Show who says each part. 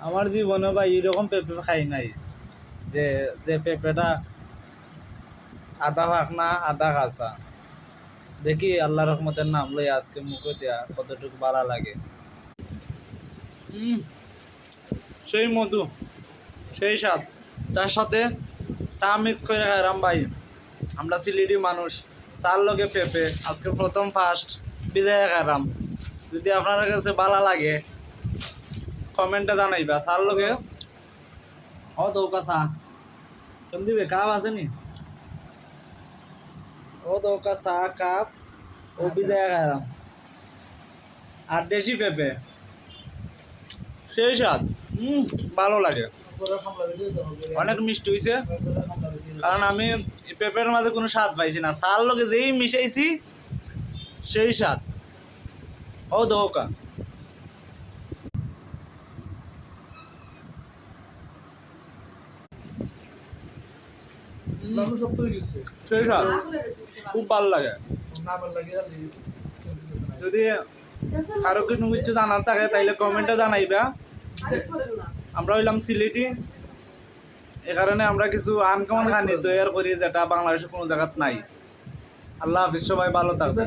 Speaker 1: আমার জীবনে ভাই এরকম পেঁপে খাই নাই যে যে পেঁপেটা আধা ফাঁকনা আধা কাঁচা। দেখি আল্লাহ রহমতের নাম লই আজকে মুখে দেয়া কতটুকু ভালো লাগে। সেই মধু, সেই স্বাদ, তার সাথে চা মিক্স করে খাইলাম ভাই। আমরা সিলেটি মানুষ, চার লগে পেঁপে আজকে প্রথম ফার্স্ট বিজয় খাইলাম। যদি আপনার কাছে ভালো লাগে কমেন্টে জানাইবা। চার লগে ও দৌকা চা কেমন দিবে, কাপ আছে নি? ও দৌকা চা কাপ ও বিজয় খাইলাম আর দেশি পেঁপে, সেই স্বাদ। ভালো লাগে, অনেক মিষ্টি হয়েছে। কারণ আমি পেঁপের মাঝে কোনো স্বাদ পাইছি না, চার লগে যেই মিশাইছি সেই স্বাদ। ও দৌকা সেই স্বাদ, খুব ভালো লাগে। যদি কারো কোনো কিছু জানার থাকে তাইলে কমেন্টে জানাইবা। আমরা হইলাম সিলেটি, এ কারণে আমরা কিছু আনকমন খানি তৈরি করি যেটা বাংলাদেশে কোনো জায়গাত নাই। আল্লাহ হাফিজ, সবাই ভালো থাকবে।